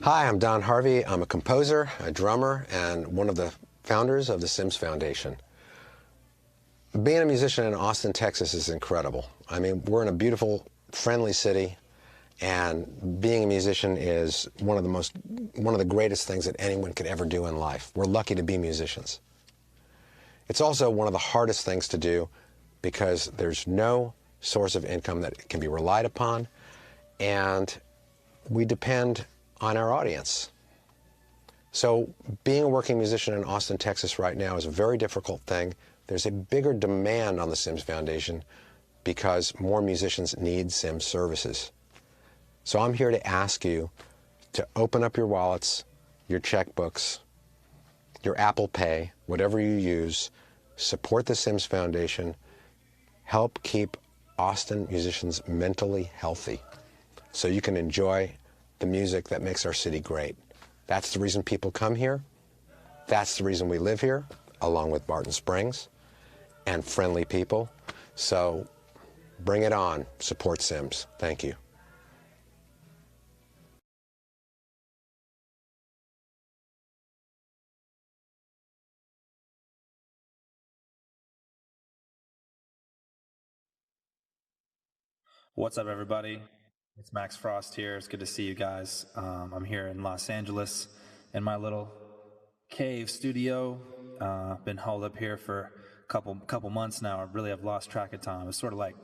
Hi, I'm Don Harvey. I'm a composer, a drummer, and one of the founders of the Sims Foundation. Being a musician in Austin, Texas is incredible. I mean, we're in a beautiful, friendly city, and being a musician is one of the greatest things that anyone could ever do in life. We're lucky to be musicians. It's also one of the hardest things to do because there's no source of income that can be relied upon, and we depend on our audience. So being a working musician in Austin, Texas right now is a very difficult thing. There's a bigger demand on the Sims Foundation because more musicians need Sims services. So I'm here to ask you to open up your wallets, your checkbooks, your Apple Pay, whatever you use, support the Sims Foundation, help keep Austin musicians mentally healthy so you can enjoy the music that makes our city great. That's the reason people come here. That's the reason we live here, along with Barton Springs and friendly people. So bring it on. Support Sims. Thank you. What's up, everybody? It's Max Frost here. It's good to see you guys. I'm here in Los Angeles in my little cave studio. Been holed up here for a couple months now. I really have lost track of time. It's sort of like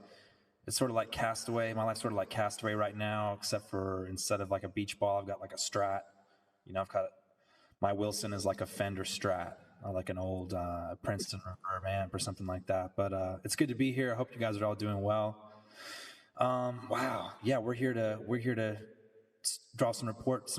Castaway. My life's sort of like Castaway right now, except for instead of like a beach ball, I've got like a Strat. You know, my Wilson is like a Fender Strat, or like an old Princeton Reverb amp or something like that. But it's good to be here. I hope you guys are all doing well. Wow. Yeah, we're here to draw some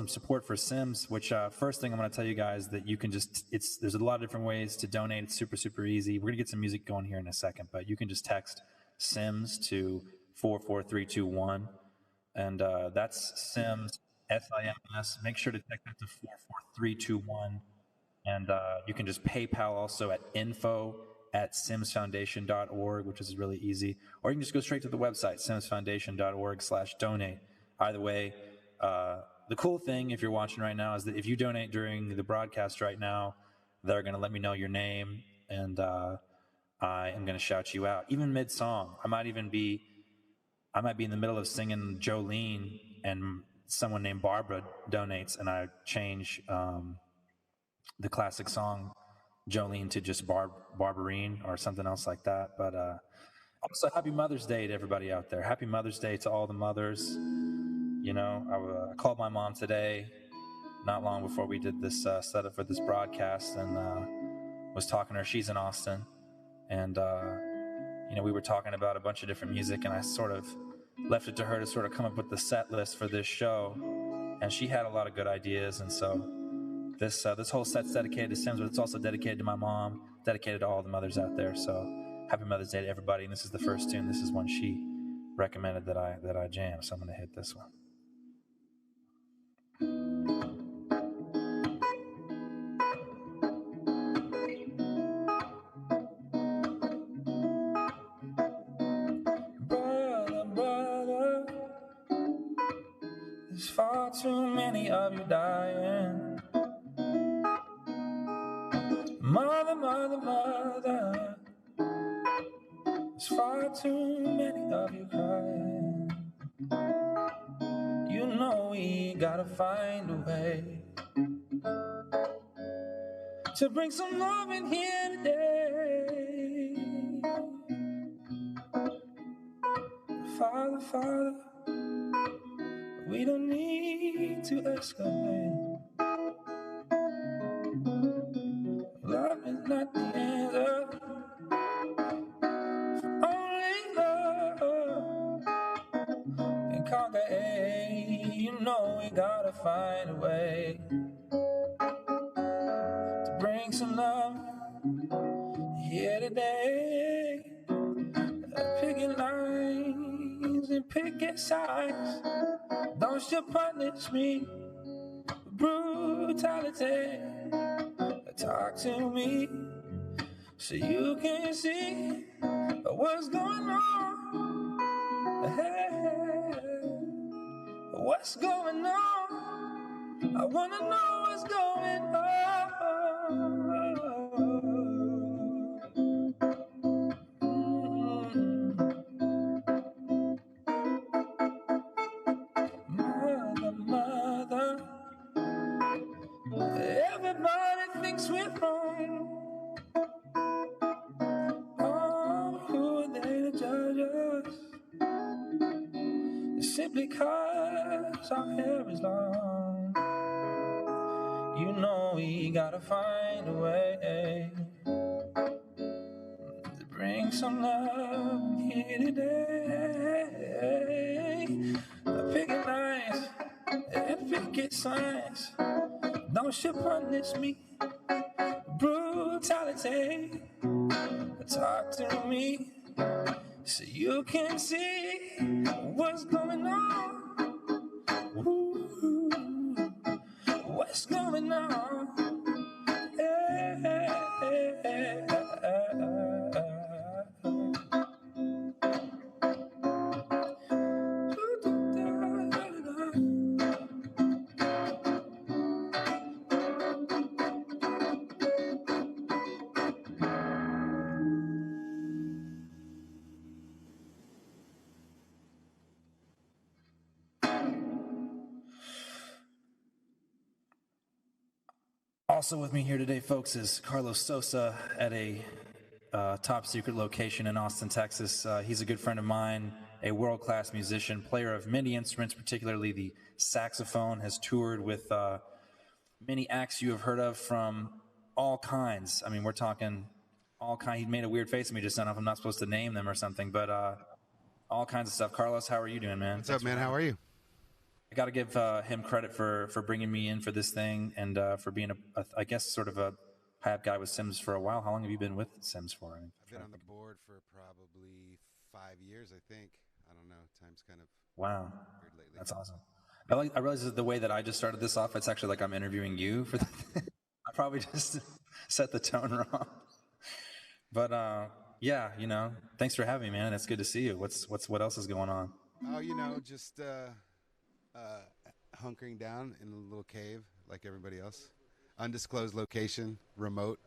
support for Sims, which first thing I'm going to tell you guys that you can there's a lot of different ways to donate. It's super easy. We're going to get some music going here in a second, but you can just text Sims to 44321, and that's Sims, SIMS. Make sure to text that to 44321, and you can just PayPal also at info@simsfoundation.org, which is really easy. Or you can just go straight to the website, simsfoundation.org/donate. Either way, the cool thing, if you're watching right now, is that if you donate during the broadcast right now, they're going to let me know your name, and I am going to shout you out. Even mid-song, I might be in the middle of singing Jolene, and someone named Barbara donates, and I change the classic song Jolene to just Barbarine or something else like that. But also, happy Mother's Day to everybody out there. Happy Mother's Day to all the mothers. You know, I called my mom today, not long before we did this setup for this broadcast, and was talking to her. She's in Austin, and you know, we were talking about a bunch of different music, and I sort of left it to her to sort of come up with the set list for this show, and she had a lot of good ideas, and so this whole set's dedicated to Sims, but it's also dedicated to my mom, dedicated to all the mothers out there. So happy Mother's Day to everybody. And this is the first tune. This is one she recommended that I jam. So I'm going to hit this one. Brother, there's far too many of you dying. Mother, there's far too many of you crying. You know we gotta find a way to bring some love in here today. Father, we don't need to escalate. Love is not the answer. Only love can conquer hate. You know we gotta find a way to bring some love here today. Picking lines and picking sides. Don't you punish me with brutality. Talk to me so you can see what's going on. Hey, what's going on? I wanna know what's going on. Mother, everybody thinks we're wrong. Oh, who are they to judge us? Simply 'cause our hair is long. You know we gotta find a way to bring some love here today. Pick it nice and pick it science. Don't you punish me, brutality. Talk to me so you can see what's going on. Ooh, what's going on? Also with me here today, folks, is Carlos Sosa at a top secret location in Austin, Texas. He's a good friend of mine, a world-class musician, player of many instruments, particularly the saxophone, has toured with many acts you have heard of from all kinds. I mean, we're talking all kinds. He made a weird face at me just now. If I'm not supposed to name them or something, but all kinds of stuff. Carlos, how are you doing, man? What's up, man? How are you? I got to give him credit for bringing me in for this thing and for being I guess, sort of a hype guy with Sims for a while. How long have you been with Sims for? I've been on the board for probably 5 years, I think. I don't know. Time's kind of wow. weird lately. That's awesome. I realize that the way that I just started this off, it's actually like I'm interviewing you for I probably just set the tone wrong. But yeah, you know, thanks for having me, man. It's good to see you. What else is going on? Oh, you know, just hunkering down in a little cave like everybody else. Undisclosed location, remote.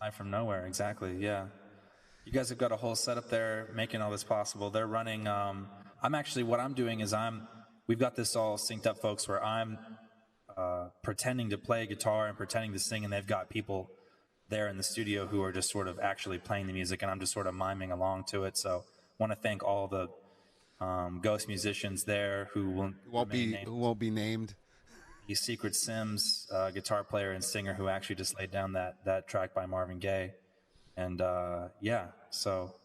Live from nowhere, exactly. Yeah, you guys have got a whole setup there making all this possible. They're running. I'm actually what I'm doing is we've got this all synced up, folks, where I'm pretending to play guitar and pretending to sing, and they've got people there in the studio who are just sort of actually playing the music, and I'm just sort of miming along to it. So want to thank all the ghost musicians there who won't be named. The Secret Sims guitar player and singer who actually just laid down that track by Marvin Gaye, and yeah, so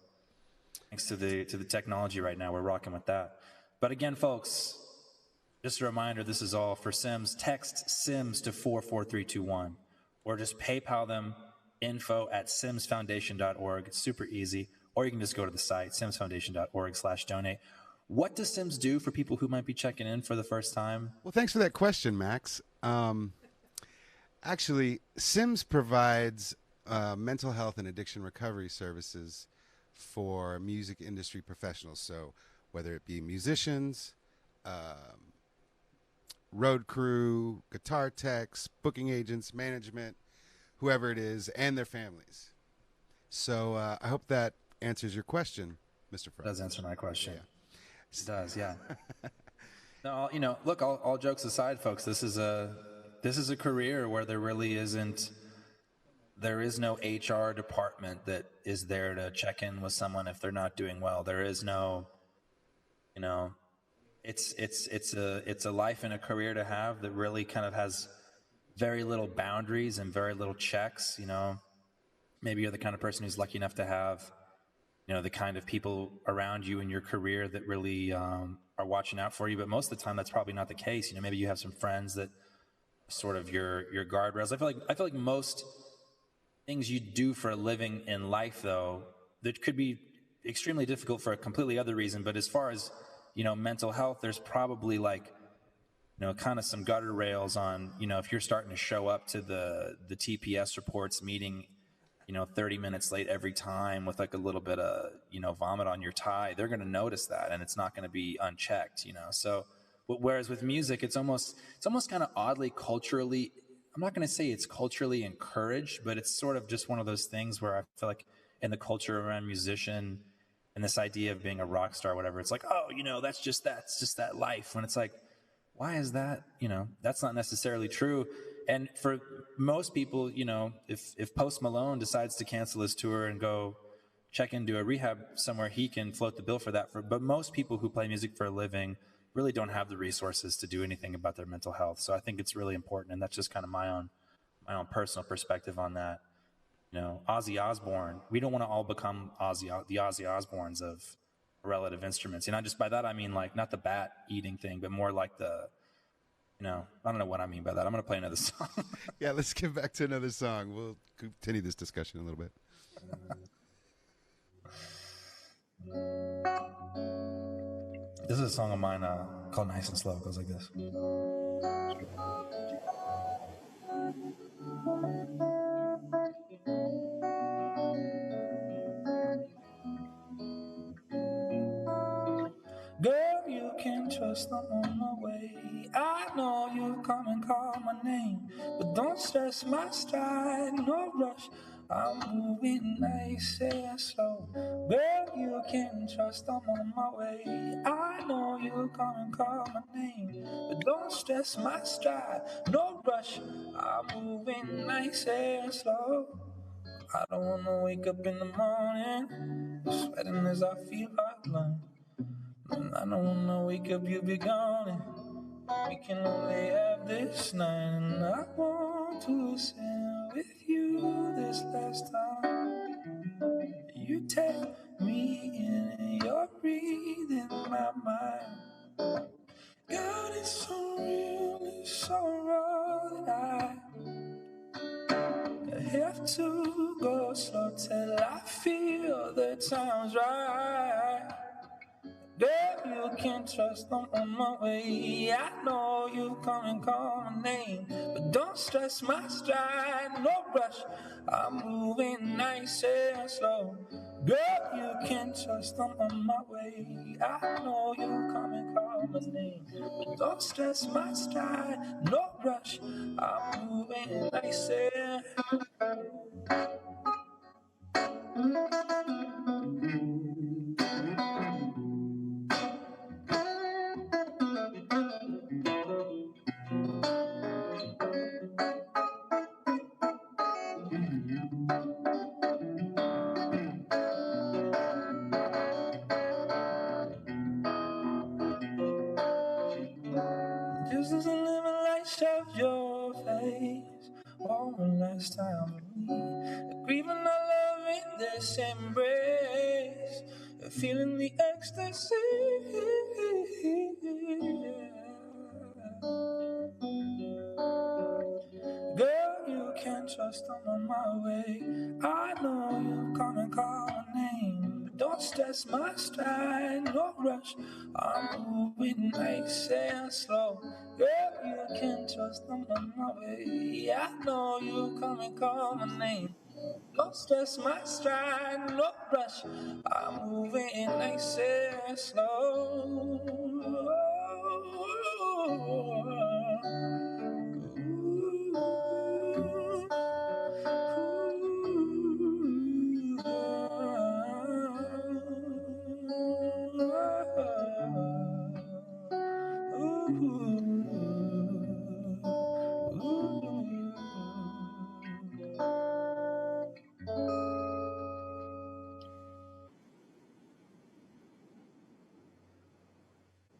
thanks to the technology right now, we're rocking with that. But again, folks, just a reminder: this is all for Sims. Text Sims to 44321, or just PayPal them info@simsfoundation.org. It's super easy, or you can just go to the site simsfoundation.org/donate. What does Sims do for people who might be checking in for the first time? Well, thanks for that question, Max. Actually, Sims provides mental health and addiction recovery services for music industry professionals. So whether it be musicians, road crew, guitar techs, booking agents, management, whoever it is, and their families. So I hope that answers your question, Mr. Frost. It does answer my question. Yeah. It does, yeah. No, you know, look, all jokes aside, folks, this is a career where there is no HR department that is there to check in with someone if they're not doing well. There is no, you know, it's a life and a career to have that really kind of has very little boundaries and very little checks. You know, maybe you're the kind of person who's lucky enough to have, you know, the kind of people around you in your career that really are watching out for you. But most of the time, that's probably not the case. You know, maybe you have some friends that sort of your guardrails. I feel like most things you do for a living in life, though, that could be extremely difficult for a completely other reason. But as far as, you know, mental health, there's probably like, you know, kind of some gutter rails on, you know, if you're starting to show up to the TPS reports meeting, you know, 30 minutes late every time with like a little bit of, you know, vomit on your tie, they're going to notice that, and it's not going to be unchecked, you know. So Whereas with music, it's almost kind of oddly culturally. I'm not going to say it's culturally encouraged, but it's sort of just one of those things where I feel like in the culture around musician and this idea of being a rock star, or whatever, it's like, oh, that's just that life. When it's like, why is that? That's not necessarily true. And for most people, if Post Malone decides to cancel his tour and go check into a rehab somewhere, he can float the bill for that. But most people who play music for a living really don't have the resources to do anything about their mental health. So I think it's really important, and that's just kind of my own personal perspective on that. Ozzy Osbourne, we don't want to all become the Ozzy Osbournes of relative instruments. And just by that I mean like not the bat eating thing, but more like the, I don't know what I mean by that. I'm going to play another song. Yeah, let's get back to another song. We'll continue this discussion a little bit. This is a song of mine called Nice and Slow. It goes like this. Girl, you can trust I'm on my way. I know you come and call my name, but don't stress my stride, no rush. I'm moving nice and slow. Girl, you can trust I'm on my way. I know you come and call my name, but don't stress my stride, no rush. I'm moving nice and slow. I don't wanna wake up in the morning sweating as I feel hotline. And I don't wanna wake up, you be gone, and we can only have this night. And I want to sail with you this last time. You take me in and you're breathing my mind. God, it's so real, it's so raw that I have to go slow till I feel the time's right. Girl, you can trust I'm on my way. I know you come and call my name, but don't stress my stride, no rush. I'm moving nice and slow. Girl, you can trust I'm on my way. I know you come and call my name, but don't stress my stride, no rush. I'm moving nice and just as a living light shows your face. One last time for me, grieving our love in this embrace, feeling the ecstasy. Girl, you can trust I'm on my way. I know you come and call my name, but don't stress my stride, no rush. I'm moving nice and slow. Girl, you can trust I'm on my way. I know you come and call my name. Don't stress my stride, no rush. I'm moving nice and slow.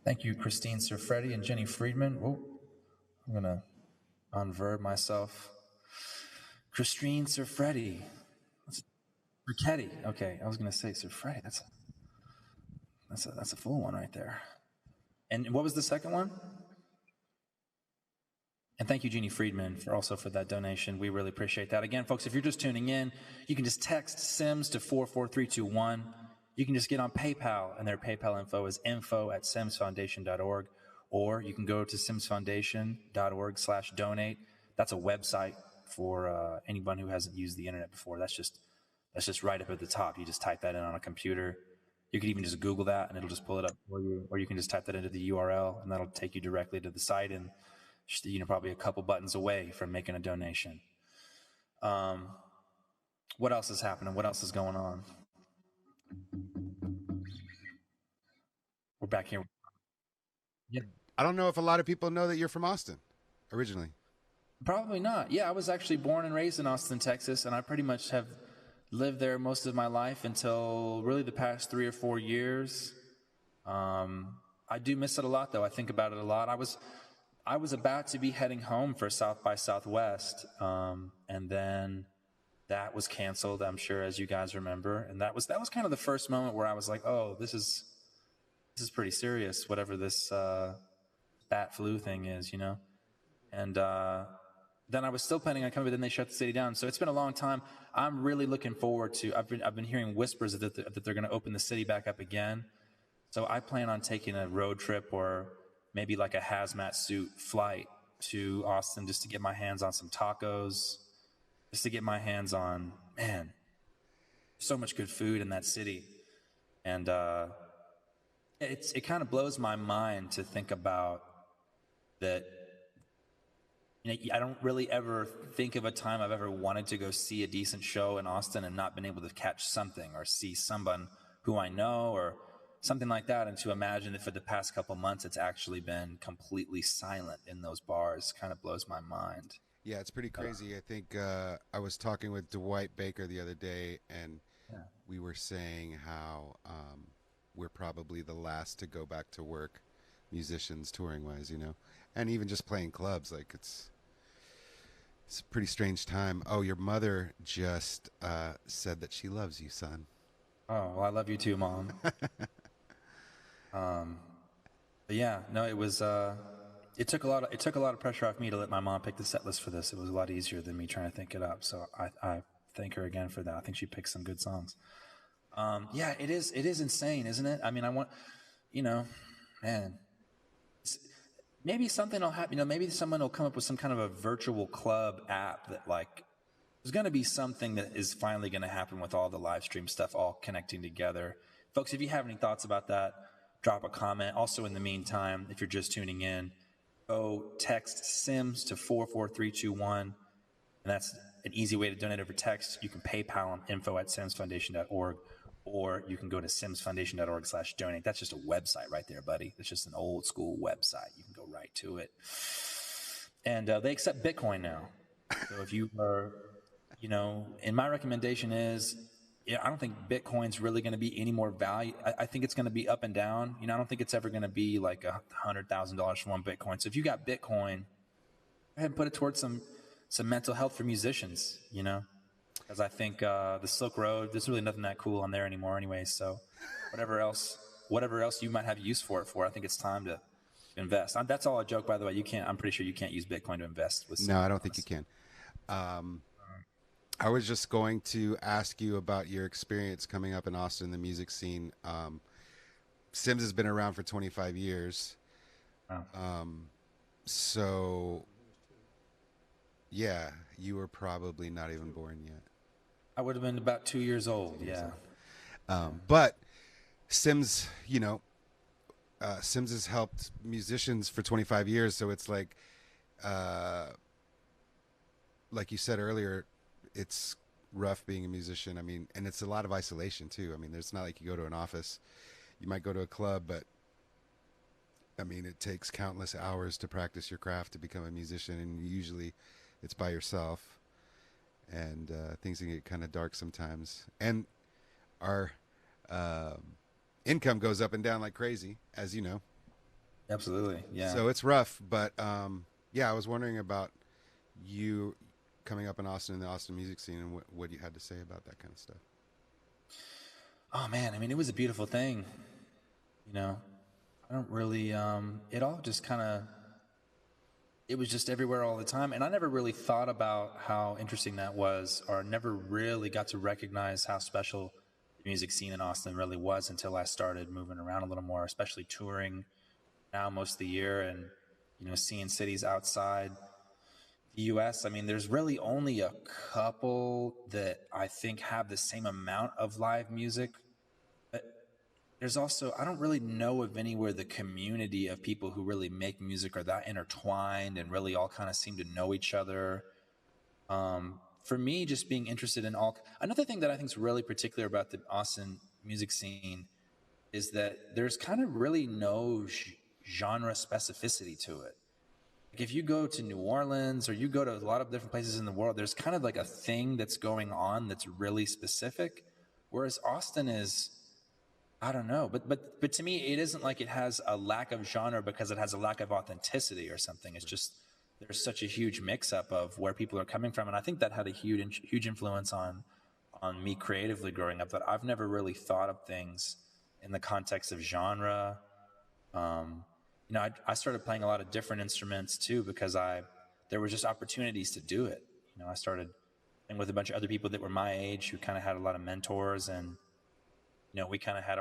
Thank you, Christine Surfretti and Jenny Friedman. Oh, I'm going to unverb myself. Christine Surfretti. Richetti. Okay, I was going to say Surfretti. That's a full one right there. And what was the second one? And thank you, Jeannie Friedman, for that donation. We really appreciate that. Again, folks, if you're just tuning in, you can just text SIMS to 44321. You can just get on PayPal, and their PayPal info is info@simsfoundation.org, or you can go to simsfoundation.org/donate. That's a website for anyone who hasn't used the internet before. That's just right up at the top. You just type that in on a computer, You could even just Google that and it'll just pull it up for you, or you can just type that into the URL and that'll take you directly to the site, and probably a couple buttons away from making a donation. What else is happening? What else is going on? We're back here. Yeah. I don't know if a lot of people know that you're from Austin originally. Probably not. Yeah, I was actually born and raised in Austin, Texas, and I pretty much have lived there most of my life until really the past 3 or 4 years. I do miss it a lot, though. I think about it a lot. I was about to be heading home for South by Southwest, and then that was canceled, I'm sure, as you guys remember. And that was kind of the first moment where I was like, oh, this is pretty serious, whatever this bat flu thing is, you know? And then I was still planning on coming, but then they shut the city down. So it's been a long time. I'm really looking forward to, I've been hearing whispers that they're going to open the city back up again. So I plan on taking a road trip or maybe like a hazmat suit flight to Austin just to get my hands on some tacos, just to get my hands on, man, so much good food in that city. And it kind of blows my mind to think about that. You know, I don't really ever think of a time I've ever wanted to go see a decent show in Austin and not been able to catch something or see someone who I know or something like that. And to imagine that for the past couple months, it's actually been completely silent in those bars kind of blows my mind. Yeah, it's pretty crazy. I think I was talking with Dwight Baker the other day, and we were saying how we're probably the last to go back to work, musicians touring wise, you know, and even just playing clubs. Like it's a pretty strange time. Oh, your mother just said that she loves you, son. Oh, well, I love you too, Mom. But yeah, no, it was. It took a lot of pressure off me to let my mom pick the set list for this. It was a lot easier than me trying to think it up. So I thank her again for that. I think she picked some good songs. Yeah, it is insane, isn't it? I mean, I want, you know, man, maybe something will happen. You know, maybe someone will come up with some kind of a virtual club app that, like, there's going to be something that is finally going to happen with all the live stream stuff all connecting together. Folks, if you have any thoughts about that, drop a comment. Also, in the meantime, if you're just tuning in, go text SIMS to 44321, and that's an easy way to donate over text. You can PayPal on info@simsfoundation.org, or you can go to simsfoundation.org/donate. That's just a website right there, buddy. It's just an old school website. You can go right to it. And they accept Bitcoin now. So if you are, you know, and my recommendation is, yeah, I don't think Bitcoin's really going to be any more value. I think it's going to be up and down. You know, I don't think it's ever going to be like $100,000 for one Bitcoin. So if you got Bitcoin, go ahead and put it towards some mental health for musicians, you know, because I think the Silk Road, there's really nothing that cool on there anymore anyway. So whatever else you might have use for it for, I think it's time to invest. That's all a joke, by the way. I'm pretty sure you can't use Bitcoin to invest with. No, I don't think you can. I was just going to ask you about your experience coming up in Austin, the music scene. Sims has been around for 25 years. Wow. So, yeah, you were probably not even born yet. I would have been about 2 years old, yeah. But Sims, you know, Sims has helped musicians for 25 years. So it's like you said earlier, it's rough being a musician. I mean, and it's a lot of isolation too. I mean, it's not like you go to an office. You might go to a club, but I mean, it takes countless hours to practice your craft to become a musician, and usually it's by yourself. And things can get kind of dark sometimes. And our income goes up and down like crazy, as you know. Absolutely, yeah. So it's rough, but yeah, I was wondering about you coming up in Austin, in the Austin music scene, and what you had to say about that kind of stuff. Oh man, I mean, it was a beautiful thing. You know, I don't really, it all just kind of, it was just everywhere all the time. And I never really thought about how interesting that was, or never really got to recognize how special the music scene in Austin really was until I started moving around a little more, especially touring now most of the year and, you know, seeing cities outside the U.S. I mean, there's really only a couple that I think have the same amount of live music. there's also, I don't really know of anywhere the community of people who really make music are that intertwined and really all kind of seem to know each other. For me, just being interested in all, another thing that I think is really particular about the Austin music scene is that there's kind of really no genre specificity to it. Like if you go to New Orleans or you go to a lot of different places in the world, there's kind of like a thing that's going on that's really specific. Whereas Austin is, I don't know, but to me, it isn't like it has a lack of genre because it has a lack of authenticity or something. It's just there's such a huge mix-up of where people are coming from, and I think that had a huge influence on me creatively growing up. That I've never really thought of things in the context of genre. I started playing a lot of different instruments too because there were just opportunities to do it. I started playing with a bunch of other people that were my age who kind of had a lot of mentors, and we kind of had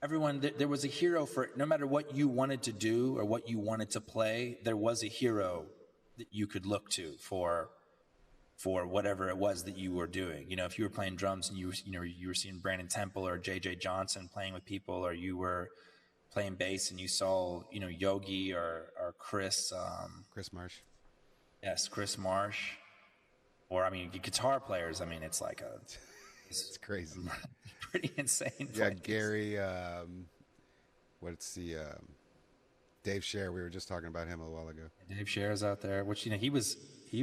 everyone. There was a hero for no matter what you wanted to do or what you wanted to play. There was a hero that you could look to for whatever it was that you were doing. If you were playing drums and you were seeing Brandon Temple or JJ Johnson playing with people, or you were playing bass and you saw Yogi or Chris Marsh. Yes, Chris Marsh. Or guitar players. It's like it's crazy. Pretty insane. Yeah, place. Gary. Dave Scher. We were just talking about him a while ago. Dave Scher is out there, which he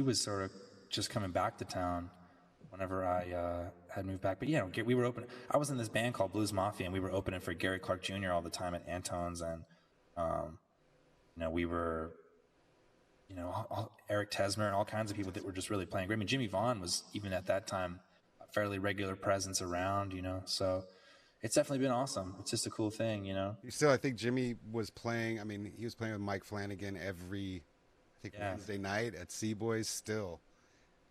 was sort of just coming back to town whenever I had moved back. But we were open. I was in this band called Blues Mafia, and we were opening for Gary Clark Jr. all the time at Antone's, and we were, Eric Tesmer and all kinds of people that were just really playing great. Jimmy Vaughn was even at that time a fairly regular presence around, so it's definitely been awesome. It's just a cool thing, Still, I think Jimmy was playing. He was playing with Mike Flanagan every, Wednesday night at Seaboys still.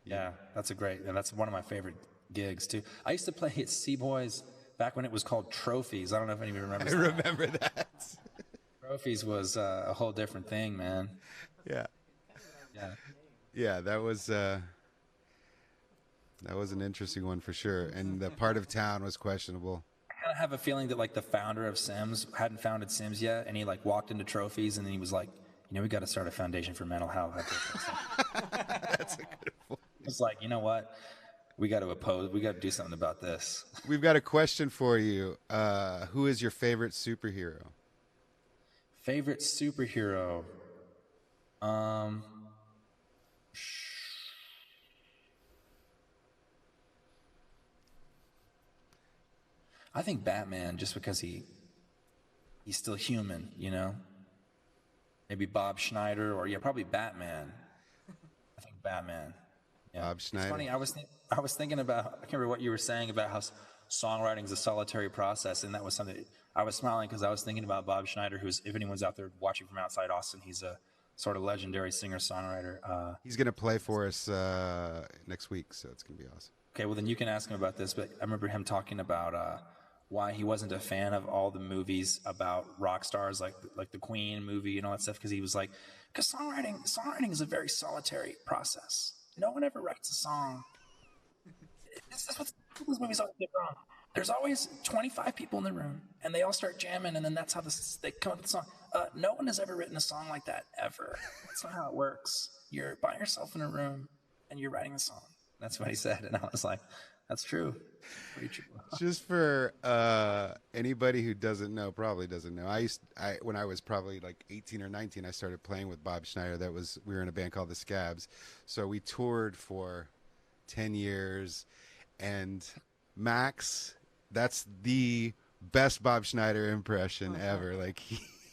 Yeah, that's one of my favorite gigs too. I used to play at Seaboys back when it was called Trophies. I don't know if anybody remembers. I remember that. Trophies was a whole different thing, man. Yeah. Yeah. Yeah, that was an interesting one for sure. And the part of town was questionable. I kind of have a feeling that the founder of Sims hadn't founded Sims yet, and he walked into Trophies, and then he was like, we got to start a foundation for mental health. That's a good point. It's like, you know what? We got to do something about this. We've got a question for you. Who is your favorite superhero? Favorite superhero? I think Batman, just because he's still human, Maybe Bob Schneider, or probably Batman. I think Batman. Yeah. Bob Schneider. It's funny. I was thinking about. I can't remember what you were saying about how songwriting is a solitary process, and that was something. I was smiling because I was thinking about Bob Schneider, who's, if anyone's out there watching from outside Austin, he's a sort of legendary singer-songwriter. He's going to play for us next week, so it's going to be awesome. Okay, well then you can ask him about this. But I remember him talking about why he wasn't a fan of all the movies about rock stars, like the Queen movie and all that stuff, because he was like, because songwriting is a very solitary process. No one ever writes a song. That's what those movies always get wrong. There's always 25 people in the room, and they all start jamming, and then that's how they come up with the song. No one has ever written a song like that, ever. That's not how it works. You're by yourself in a room, and you're writing a song. That's what he said, and I was like, that's true. Pretty true. Just for anybody who probably doesn't know, when I was probably like 18 or 19, I started playing with Bob Schneider. We were in a band called the Scabs. So we toured for 10 years, and Max, that's the best Bob Schneider impression ever.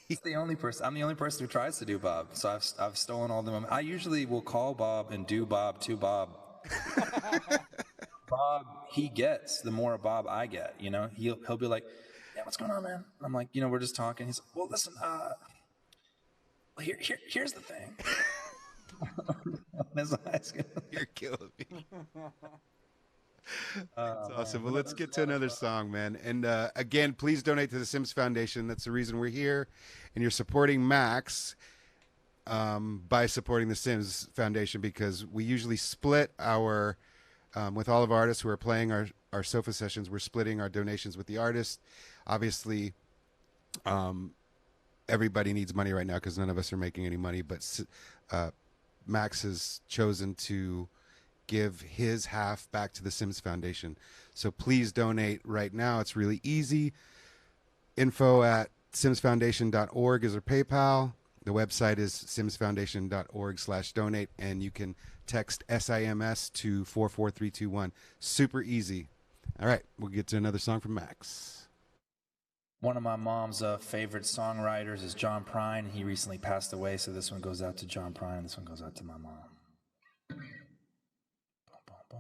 He's the only person. I'm the only person who tries to do Bob. So I've stolen all the moments. I usually will call Bob and do Bob to Bob. Bob, he gets the more Bob I get. He'll be like, "Yeah, what's going on, man?" I'm like, we're just talking. He's like, "Well, listen, here's the thing." You're killing me. That's awesome. Well, let's get to another song, man. And again, please donate to the Sims Foundation. That's the reason we're here. And you're supporting Max by supporting the Sims Foundation, because we usually split our, with all of our artists who are playing our sofa sessions, we're splitting our donations with the artist. Obviously, everybody needs money right now because none of us are making any money. But Max has chosen to give his half back to the Sims Foundation. So please donate right now. It's really easy. Info at simsfoundation.org is our PayPal. The website is simsfoundation.org/donate, and you can text SIMS to 44321. Super easy. All right, we'll get to another song from Max. One of my mom's favorite songwriters is John Prine. He recently passed away, so this one goes out to John Prine. This one goes out to my mom. Boom, boom, boom.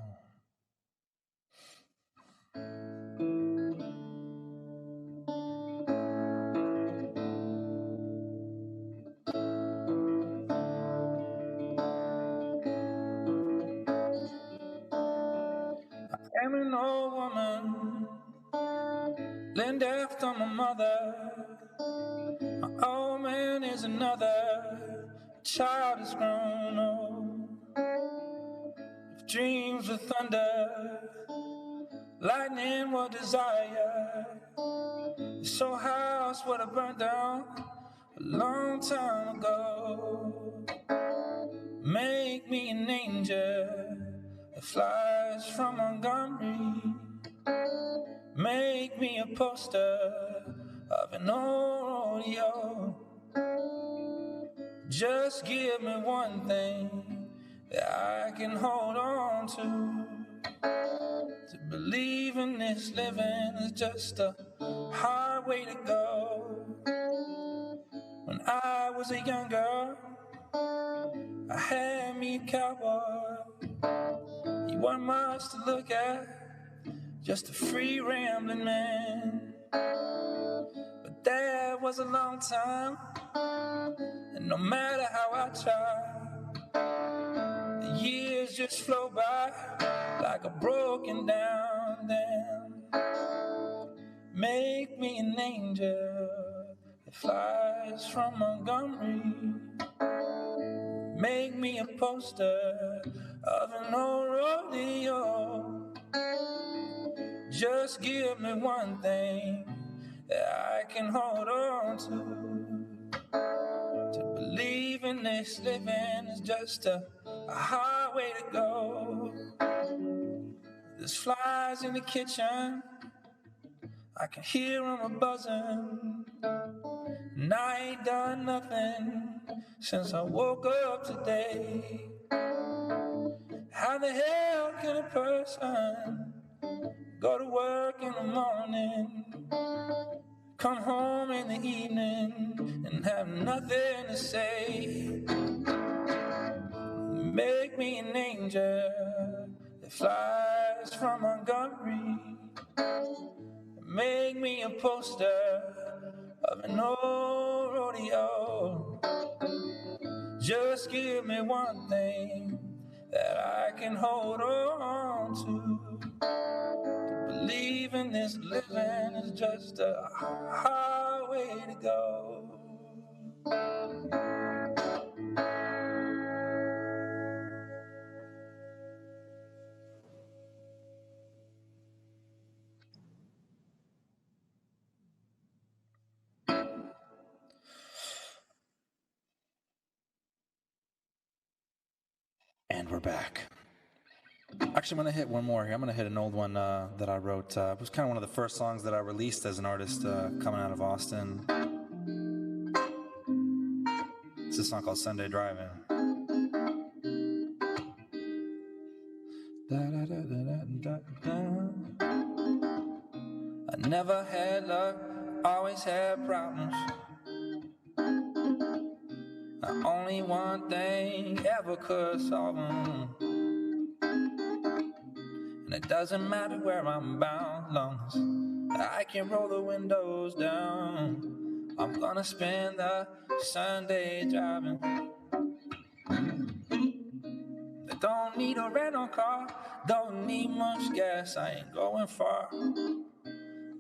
I'm an old woman, laying death on my mother. My old man is another, child is grown old. If dreams were thunder, lightning were desire, this old house would have burned down a long time ago. Make me an angel that flies from Montgomery. Make me a poster of an old rodeo. Just give me one thing that I can hold on to. To believe in this living is just a hard way to go. When I was a young girl, I had me a cowboy. He wasn't much to look at, just a free rambling man. But that was a long time, and no matter how I try, the years just flow by like a broken down dam. Make me an angel that flies from Montgomery. Make me a poster of an old rodeo. Just give me one thing that I can hold on to. To believe in this living is just a hard way to go. There's flies in the kitchen, I can hear them a buzzing. And I ain't done nothing since I woke up today. How the hell can a person go to work in the morning, come home in the evening, and have nothing to say? Make me an angel that flies from Montgomery. Make me a poster of an old rodeo. Just give me one thing that I can hold on to. To believe in this living is just a hard way to go. And we're back. Actually, I'm going to hit one more here. I'm going to hit an old one that I wrote. It was kind of one of the first songs that I released as an artist coming out of Austin. It's a song called Sunday Driving. I never had luck, always had problems. Only one thing ever could solve them. And it doesn't matter where I'm bound, long as I can roll the windows down. I'm gonna spend the Sunday driving. I don't need a rental car, don't need much gas, I ain't going far.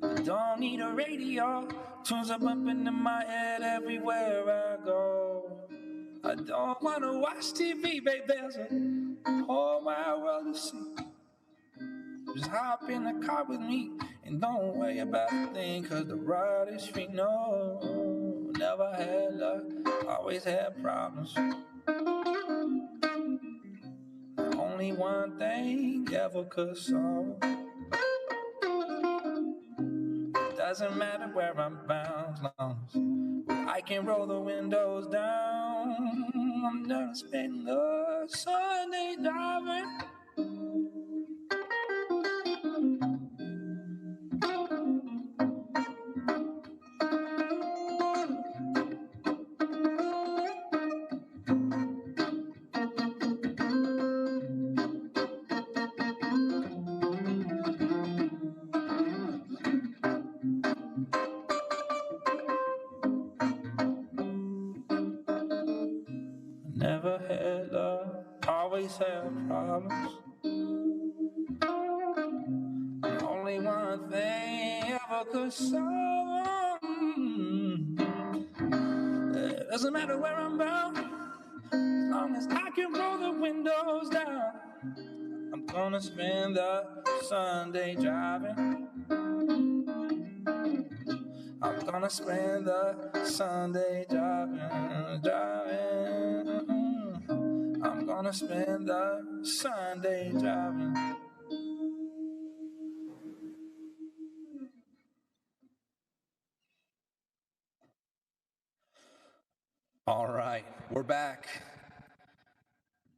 I don't need a radio, tunes are bumping in my head everywhere I go. I don't wanna watch TV, babe, there's a whole wide world to see. Just hop in the car with me And don't worry about a thing, cause the ride is free. No, never had luck, always had problems. Only one thing ever could solve. Doesn't matter where I'm bound, long as I can roll the windows down. I'm gonna spend the Sunday driving. Never had love, always had problems. Only one thing ever could solve them. It doesn't matter where I'm bound, as long as I can roll the windows down. I'm gonna spend the Sunday driving. I'm gonna spend the Sunday driving, driving. I'm gonna spend the Sunday driving. All right, we're back.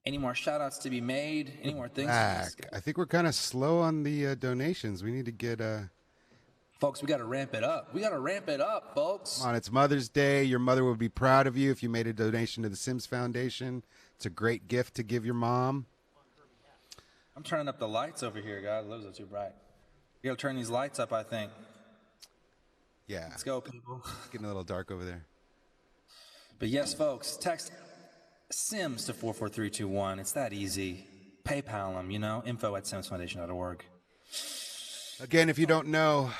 Any more shout outs to be made? Any more things? Back. I think we're kind of slow on the donations. We need to get Folks, we got to ramp it up. We got to ramp it up, folks. Come on, it's Mother's Day. Your mother would be proud of you if you made a donation to the Sims Foundation. It's a great gift to give your mom. I'm turning up the lights over here, guys. Those are too bright. You got to turn these lights up, I think. Yeah. Let's go, people. It's getting a little dark over there. But yes, folks, text Sims to 44321. It's that easy. PayPal them, info@simsfoundation.org. Again, if you don't know,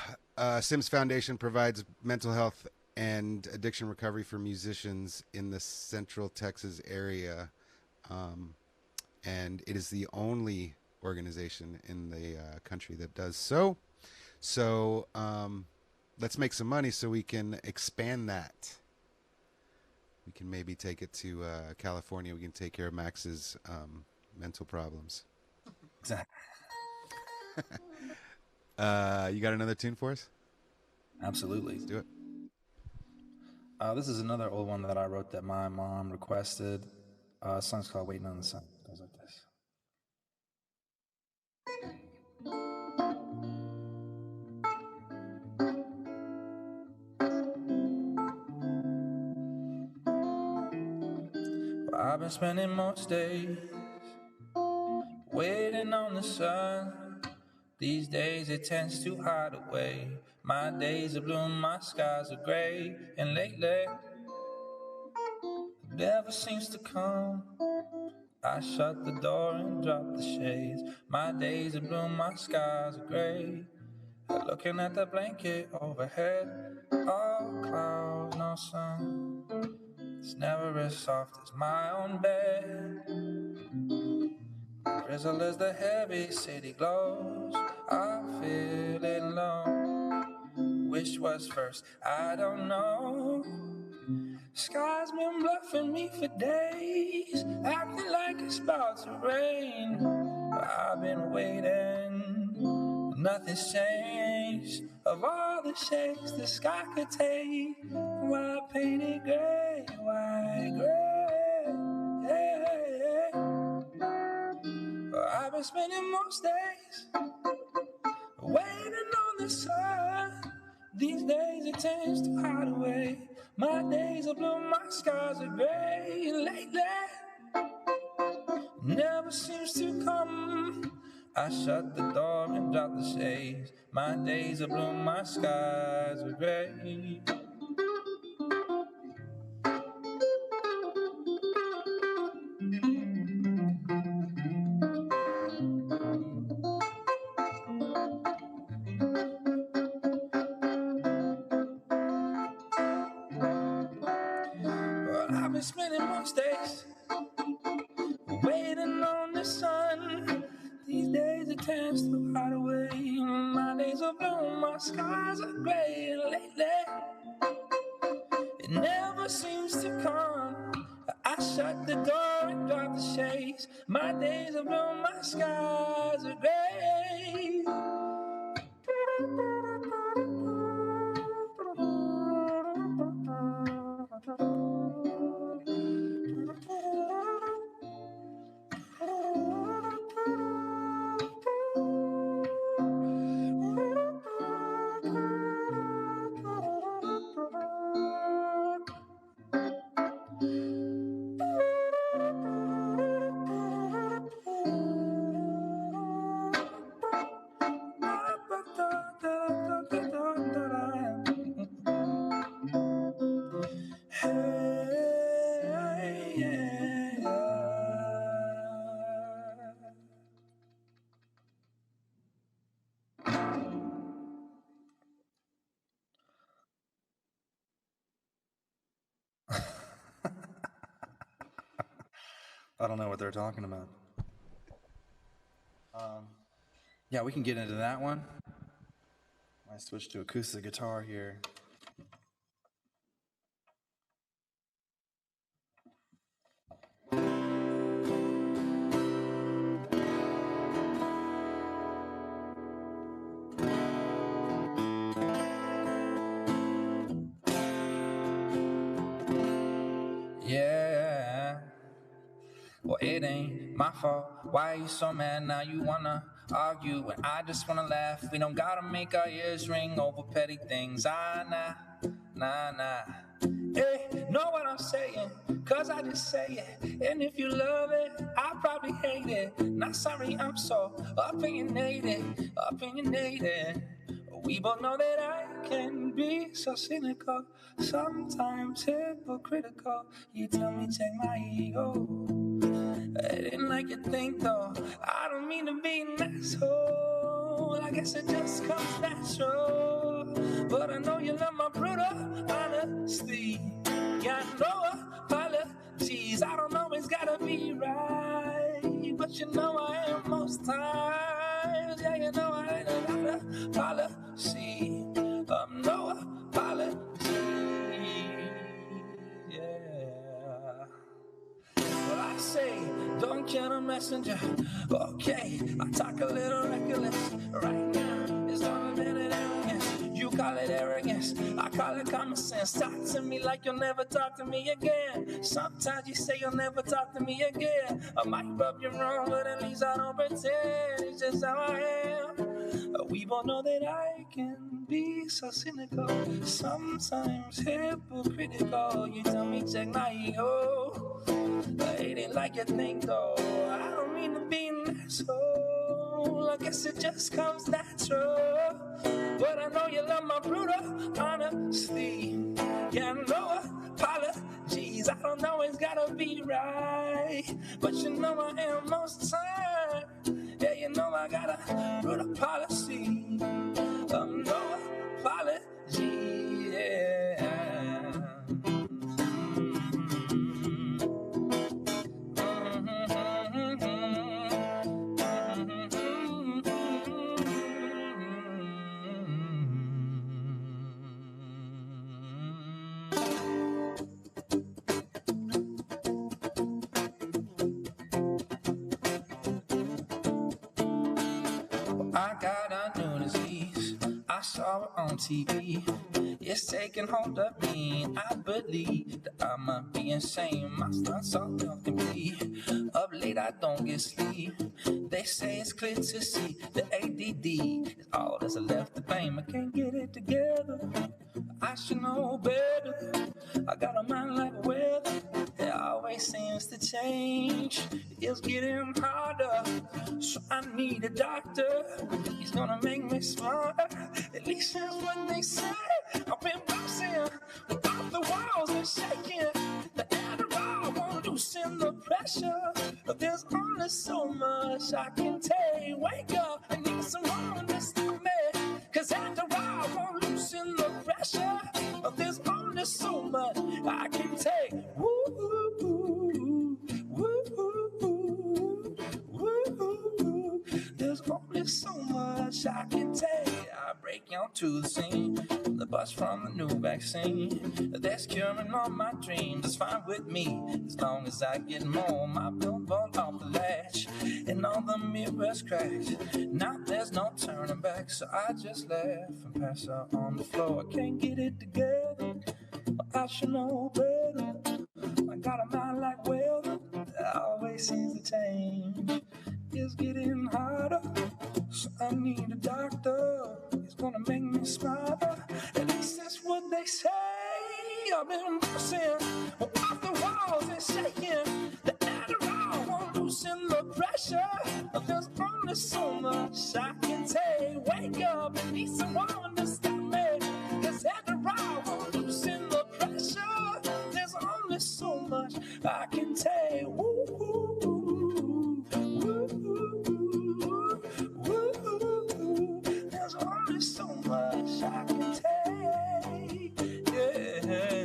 Sims Foundation provides mental health and addiction recovery for musicians in the Central Texas area. And it is the only organization in the country that does so. So let's make some money so we can expand that. We can maybe take it to California. We can take care of Max's mental problems. Exactly. You got another tune for us? Absolutely. Let's do it. This is another old one that I wrote that my mom requested. Song's called Waiting on the Sun. It goes like this. I've been spending most days waiting on the sun. These days it tends to hide away. My days are blue, my skies are gray. And lately, it never seems to come. I shut the door and drop the shades. My days are blue, my skies are gray. Looking at the blanket overhead, all clouds, no sun. It's never as soft as my own bed. Drizzle as the heavy city glows. I feel it low. Which was first? I don't know. Sky's been bluffing me for days, acting like it's about to rain. I've been waiting, nothing's changed. Of all the shades the sky could take, why paint it gray, why gray? I've been spending most days waiting on the sun. These days it tends to hide away. My days are blue, my skies are gray. And lately, never seems to come. I shut the door and drop the shades. My days are blue, my skies are gray. I've been spending most days waiting on the sun. These days it tends to hide away. My days are are blue, my skies are gray lately. It never seems to come. I shut the door and drop the shades. My days are blue, my skies are gray. I don't know what they're talking about. Yeah, we can get into that one. I switched to acoustic guitar here. Yeah. Well, it ain't my fault. Why are you so mad now? You wanna argue and I just wanna laugh. We don't gotta make our ears ring over petty things. Nah. Hey, know what I'm saying? Cause I just say it. And if you love it, I probably hate it. Not sorry, I'm so opinionated. We both know that I can be so cynical, sometimes hypocritical. You tell me check my ego. I didn't like you think though. I don't mean to be an asshole. I guess it just comes natural. But I know you love my brutal honesty. Yeah, no apologies. I don't always gotta be right, but you know I am most times. Yeah, you know I ain't a policy. No apology. Yeah. Well, I say, don't kill the messenger. Okay, I talk a little reckless. Right now, it's all a bit of arrogance. You call it arrogance, I call it common sense. Talk to me like you'll never talk to me again. Sometimes you say you'll never talk to me again. I might rub you wrong, but at least I don't pretend. It's just how I am. We both know that I can be so cynical, sometimes hypocritical. You tell me check my ego. It ain't like you think though. I don't mean to be an asshole. I guess it just comes natural. But I know you love my brutal honesty. Yeah, no apologies. I don't always gotta be right, but you know I am most time. Yeah, you know I got a brutal policy. No apology. Yeah. I got a new disease. I saw it on TV. It's taking hold of me. I believe that I might be insane. My thoughts are love can be. Up late, I don't get sleep. They say it's clear to see the ADD is all that's left to blame. I can't get it together. I should know better. I got a mind like weather. It always seems to change. It's getting harder, so I need a doctor. He's gonna make me smarter. At least that's what they say. I've been bouncing off the walls and shaking. The Adderall won't loosen the pressure. But there's only so much I can take. Wake up, I need someone to stop me. Cause Adderall won't loosen the pressure. But there's only so much I can take. Woo, woo, woo, woo. There's only so much I can take. I break to the scene. The buzz from the new vaccine that's curing all my dreams. It's fine with me as long as I get more. My billboard off the latch and all the mirrors cracked. Now there's no turning back, so I just laugh and pass out on the floor. I can't get it together, but I should know better. I got a mind like weather that always seems to change. It's getting harder, so I need a doctor. He's gonna make me smarter. At least that's what they say. I've been pushing off the walls and shaking. The Adderall won't loosen the pressure. There's only so much I can take. Wake up and need someone to stop me. This Adderall won't loosen the pressure. There's only so much I can take. Woo, woo, woo, woo, woo, woo. There's only so much I can take. Yeah.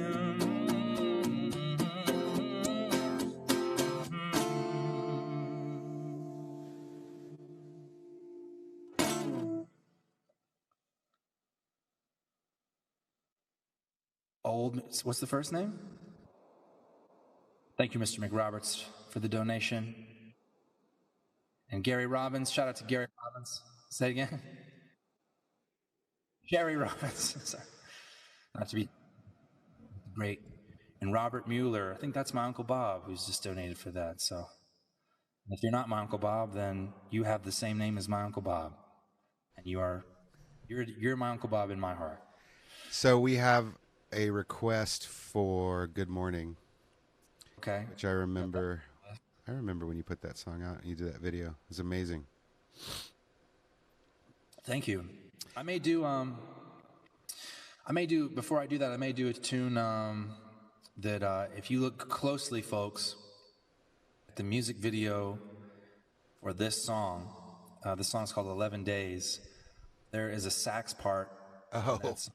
What's the first name? Thank you, Mr. McRoberts, for the donation. And Gary Robbins, shout out to Gary Robbins. Say it again. Jerry Robbins. Sorry. Not to be great. And Robert Mueller, I think that's my Uncle Bob, who's just donated for that. So if you're not my Uncle Bob, then you have the same name as my Uncle Bob. And you're my Uncle Bob in my heart. So we have a request for Good Morning. Okay. Which I remember. I remember when you put that song out and you did that video. It was amazing. Thank you. I may do before I do that, I may do a tune that if you look closely, folks, at the music video for this song, the song's called 11 Days. There is a sax part that's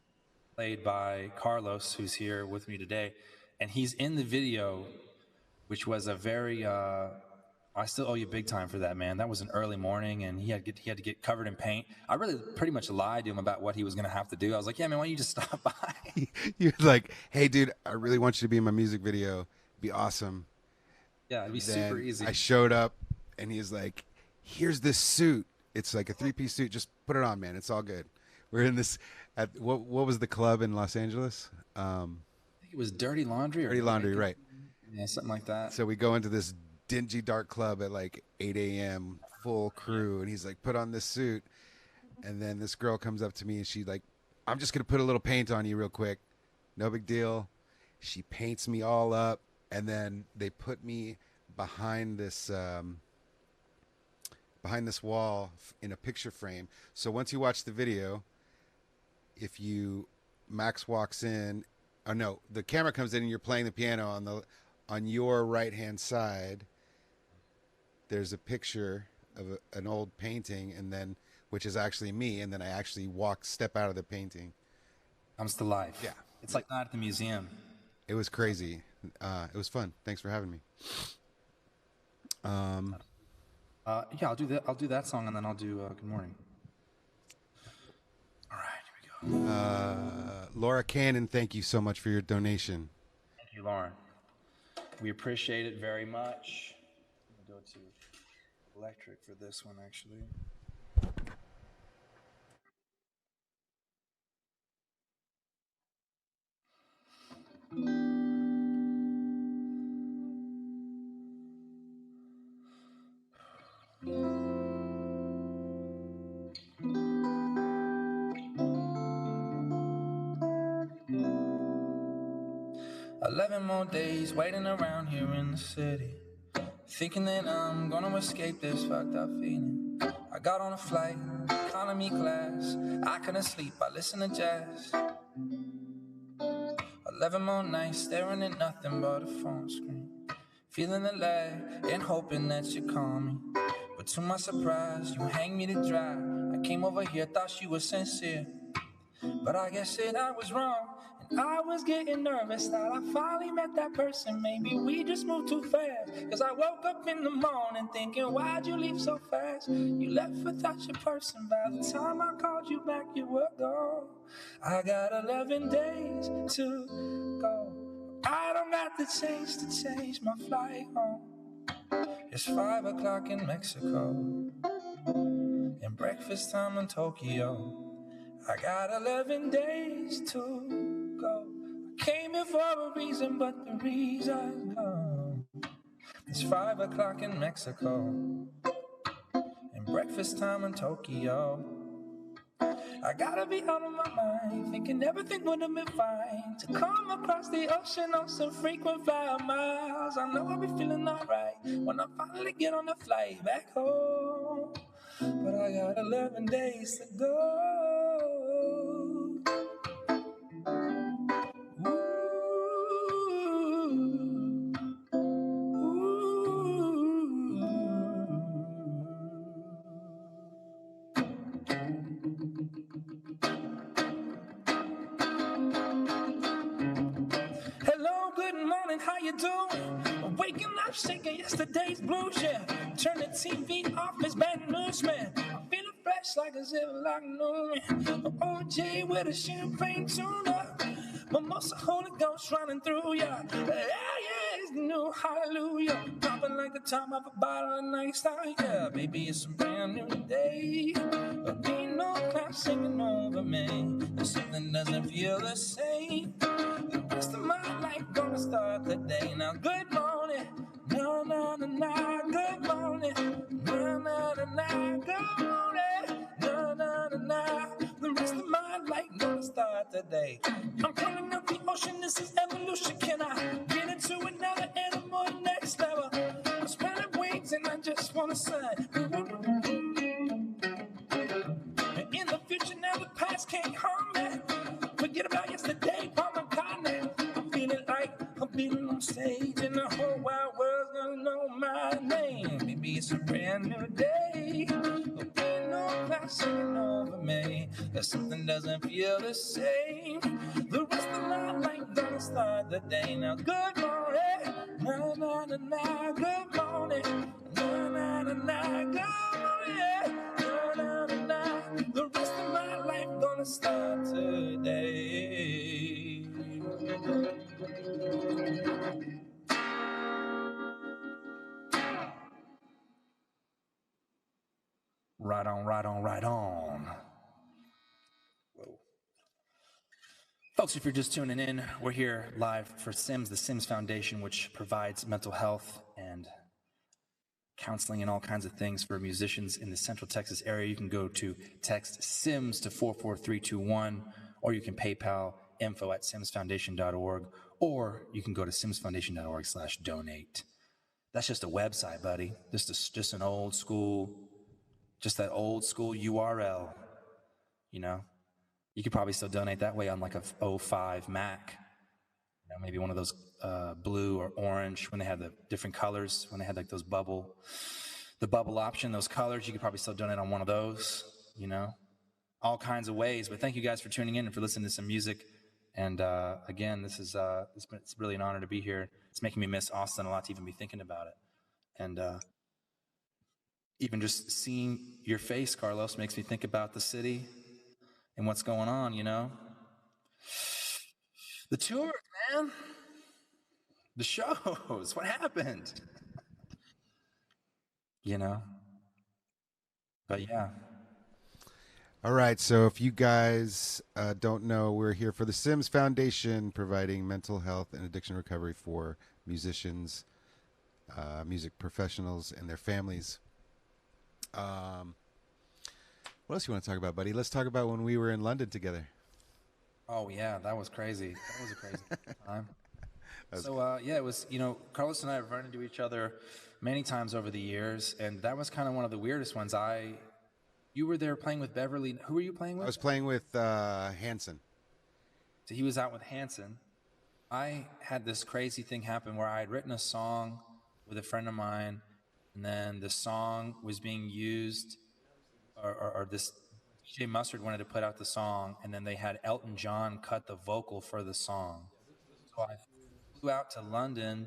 played by Carlos, who's here with me today, and he's in the video, which was a very I still owe you big time for that, man. That was an early morning, and he had to get covered in paint. I really pretty much lied to him about what he was going to have to do. I was like, yeah, man, why don't you just stop by? You're like, hey, dude, I really want you to be in my music video. It'd be awesome. Yeah, it'd be super easy. I showed up, and he's like, here's this suit. It's like a 3-piece suit. Just put it on, man. It's all good. We're in this at what was the club in Los Angeles? I think it was Dirty Laundry. Dirty Laundry, right. Yeah, something like that. So we go into this dingy dark club at like 8 a.m. full crew, and he's like, put on this suit. And then this girl comes up to me, and she's like, I'm just going to put a little paint on you real quick. No big deal. She paints me all up, and then they put me behind this wall in a picture frame. So once you watch the video, if Max walks in, oh no, the camera comes in and you're playing the piano on your right hand side. There's a picture of an old painting, and then which is actually me, and then I actually step out of the painting. Comes to life. Yeah, it's like not at the museum. It was crazy. It was fun. Thanks for having me. Yeah, I'll do that. I'll do that song, and then I'll do Good Morning. All right, here we go. Laura Cannon, thank you so much for your donation. Thank you, Lauren. We appreciate it very much. I'm going to go to electric for this one, actually. "11 more days waiting around here in the city, thinking that I'm gonna escape this fucked up feeling. I got on a flight, economy class. I couldn't sleep, I listened to jazz. 11 more nights staring at nothing but a phone screen, feeling the lag and hoping that you call me. But to my surprise, you hang me to dry. I came over here, thought you were sincere, but I guess that I was wrong. And I was getting nervous that I finally met that person. Maybe we just moved too fast. Cause I woke up in the morning thinking, why'd you leave so fast? You left without your person. By the time I called you back, you were gone. I got 11 days to go. I don't got the change to change my flight home. It's 5 o'clock in Mexico and breakfast time in Tokyo. I got 11 days to go. I came here for a reason, but the reason's gone. It's 5 o'clock in Mexico and breakfast time in Tokyo. I gotta be out of my mind, thinking everything would have been fine. To come across the ocean on some frequent flyer miles. I know I'll be feeling alright when I finally get on the flight back home. But I got 11 days to go. Hello, good morning, how you doing? Waking up, shaking yesterday's blues, yeah. Turn the TV off, it's bad news, man. I'm feeling fresh like a Ziploc noon. OJ with a champagne tuna. Mimosa, Holy Ghost running through ya. Yeah, it's the new hallelujah. Popping like the top of a bottle of night style, yeah. Baby, it's a brand new day. But ain't no cloud singing over me. And something doesn't feel the same. The rest of my life gonna start today. Now, good morning. Na, na, na, na. Good morning. Na, na, na, na. Good morning. Na, na, na, na. The rest of my life gonna start today. I'm calling up the ocean, this is evolution. Can I get into another animal next level? I'm spreading wings and I just wanna sign. In the future, now the past can't harm me. Forget about yesterday, Paul McCartney. I'm feeling like I'm beating on stage, and the whole wide world's gonna know my name. Maybe it's a brand new day. But ain't no cloud singing over me. That something doesn't feel the same. The rest of my life gonna start the day. Now, good morning. Na na na na. Good morning. Na na na na. Good morning. Na na na na. The rest of my life gonna start today. Right on, right on, right on. Whoa. Folks, if you're just tuning in, we're here live for SIMS, the SIMS Foundation, which provides mental health and counseling and all kinds of things for musicians in the Central Texas area. You can go to text SIMS to 44321, or you can PayPal info@simsfoundation.org, or you can go to simsfoundation.org/donate. That's just a website, buddy. Just an old school, just that old school URL, you know? You could probably still donate that way on like a 05 Mac, you know, maybe one of those blue or orange when they had the different colors, when they had like the bubble option, those colors. You could probably still donate on one of those, you know, all kinds of ways. But thank you guys for tuning in and for listening to some music. And again, it's really an honor to be here. It's making me miss Austin a lot to even be thinking about it. And even just seeing your face, Carlos, makes me think about the city and what's going on, you know? The tours, man. The shows. What happened? You know? But yeah. All right, so if you guys don't know, we're here for the Sims Foundation, providing mental health and addiction recovery for musicians, music professionals, and their families. What else you want to talk about, buddy? Let's talk about when we were in London together. Oh, yeah, that was crazy. That was a crazy time. So, yeah, it was, you know, Carlos and I have run into each other many times over the years, and that was kind of one of the weirdest ones. You were there playing with Beverly. Who were you playing with? I was playing with Hanson. So he was out with Hanson. I had this crazy thing happen where I had written a song with a friend of mine, and then the song was being used, or this DJ Mustard wanted to put out the song, and then they had Elton John cut the vocal for the song. So I flew out to London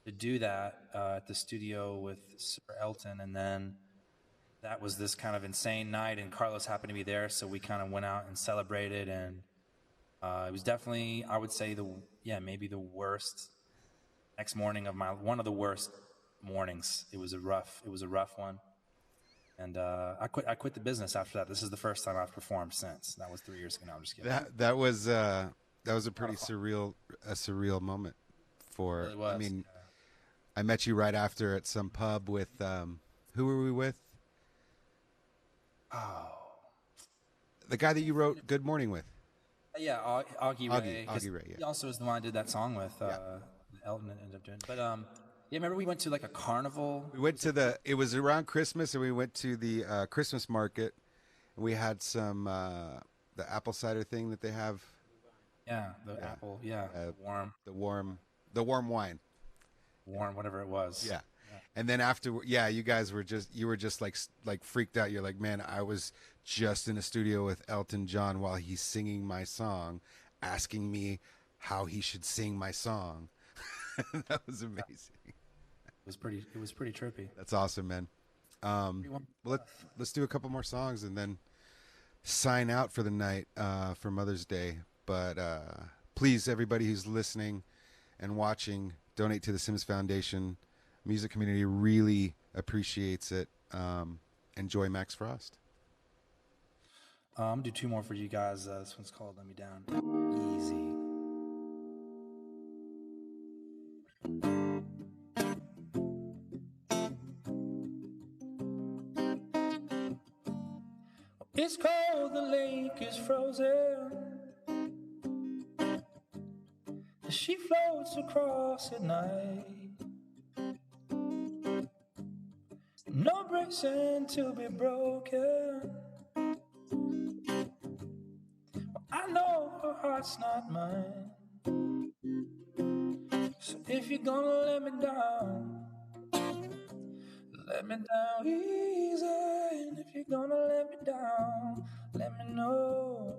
to do that at the studio with Sir Elton, and then that was this kind of insane night, and Carlos happened to be there, so we kind of went out and celebrated, and it was definitely, I would say, maybe the worst next morning of one of the worst mornings. It was a rough one, and I quit the business after that. This is the first time I've performed since. That was 3 years ago. No, I'm just kidding. That was a pretty surreal moment for. It really was. I mean, I met you right after at some pub with who were we with? Oh, the guy that you wrote "Good Morning" with. Yeah, Augie Ray. Augie Ray. Yeah. He also was the one I did that song with. Elton ended up doing. But remember we went to like a carnival. We went to it was around Christmas, and we went to the Christmas market, and we had some the apple cider thing that they have. Yeah, apple. Yeah, the warm wine. Warm, whatever it was. Yeah. And then after, you guys were just like freaked out. You're like, man, I was just in a studio with Elton John while he's singing my song, asking me how he should sing my song. That was amazing. It was pretty trippy. That's awesome, man. Well, let's do a couple more songs and then sign out for the night for Mother's Day. But please, everybody who's listening and watching, donate to the Sims Foundation. Music community really appreciates it. Enjoy Max Frost. I'm going to do two more for you guys. This one's called Let Me Down. Easy. It's cold, the lake is frozen. She floats across at night. No bracing to be broken. I know her heart's not mine. So if you're gonna let me down easy. And if you're gonna let me down, let me know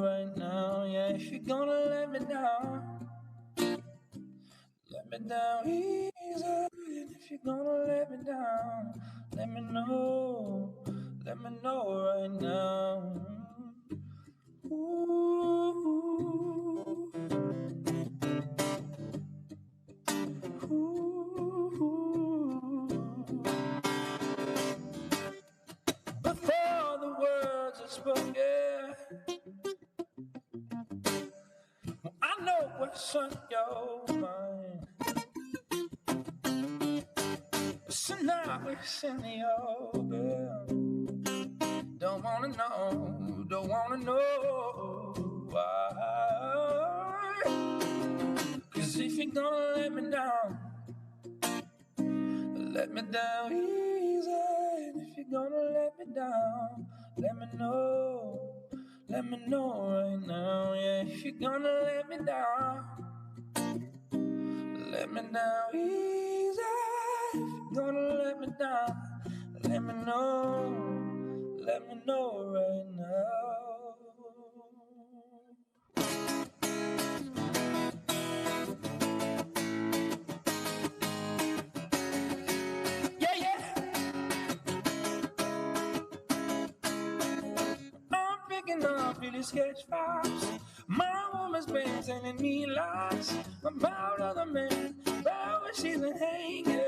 right now. Yeah, if you're gonna let me down easy. And if you're gonna let me down, let me know right now. Ooh. Before the words are spoken, I know what's on your mind. So now it's in the open. Don't wanna know why. 'Cause if you're gonna let me down easy. And if you're gonna let me down, let me know right now. Yeah, if you're gonna let me down easy. If you're gonna let me down, let me know right now. Really sketch files. My woman's been telling me lies about other men, about where she's been hanging.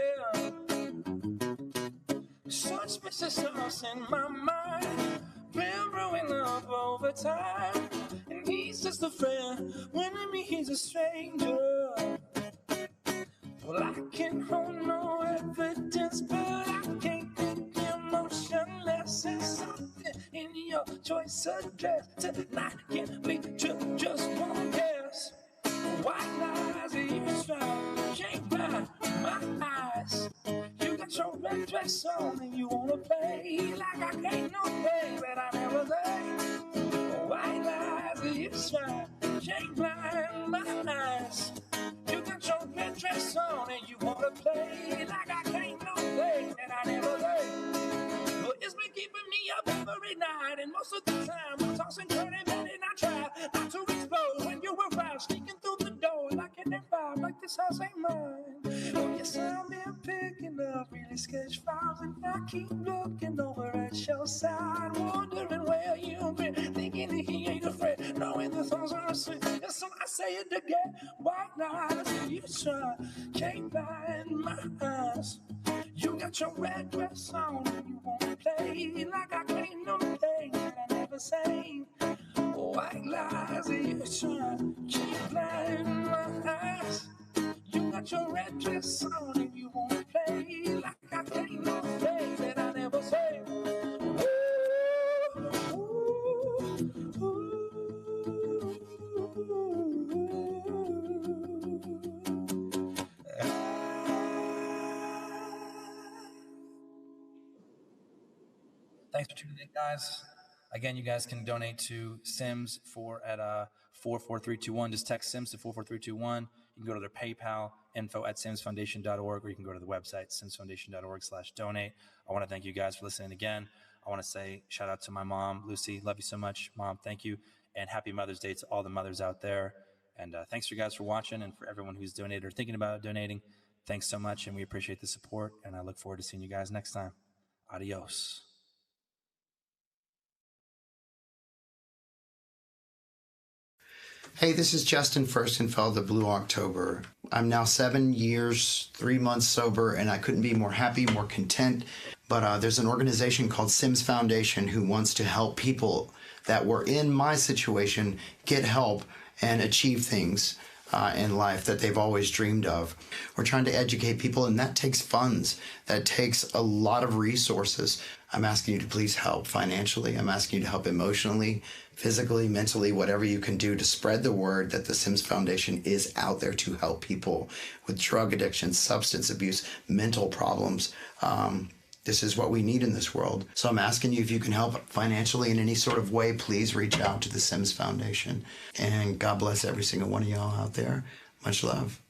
Suspicious sauce in my mind, been brewing up over time. And he's just a friend, when to me he's a stranger. Well, I can hold no evidence, but I can't think emotionless. There's something in your choice of dress tonight can't be true, just one guess. White lies are you strong, can't blind my eyes. You got your red dress on and you wanna play like I can't no play, but I never say. White lies are you strong, can't blind my eyes. You got your red dress on and you wanna play like I can't no play, and I never say. Well, it's been keeping me up every night. most of the time I'm tossing turning, and I try not to explode when you arrive, sneaking through the door like an vibe, like this house ain't mine. Oh yes, I've been picking up really sketch files, and I keep looking over at your side, wondering where you've been, thinking that he ain't afraid, knowing the thoughts are asleep. And so I say it again, white lies, you try, can't find my eyes. You got your red dress on and you wanna play like I can't know the thing that I never say. White lies, you try, keep blinding my eyes. You got your red dress on and you wanna play like I can't know the thing that I never say. Thanks for tuning in, guys. Again, you guys can donate to Sims at 44321. Just text Sims to 44321. You can go to their PayPal, info@simsfoundation.org, or you can go to the website, simsfoundation.org/donate. I want to thank you guys for listening again. I want to say shout out to my mom, Lucy. Love you so much, Mom. Thank you. And happy Mother's Day to all the mothers out there. And thanks for you guys for watching, and for everyone who's donated or thinking about donating. Thanks so much, and we appreciate the support. And I look forward to seeing you guys next time. Adios. Hey, this is Justin Furstenfeld of Blue October. I'm now 7 years, 3 months sober, and I couldn't be more happy, more content. But there's an organization called Sims Foundation who wants to help people that were in my situation get help and achieve things in life that they've always dreamed of. We're trying to educate people, and that takes funds. That takes a lot of resources. I'm asking you to please help financially. I'm asking you to help emotionally, physically, mentally, whatever you can do to spread the word that the Sims Foundation is out there to help people with drug addiction, substance abuse, mental problems. This is what we need in this world. So I'm asking you if you can help financially in any sort of way, please reach out to the Sims Foundation. And God bless every single one of y'all out there. Much love.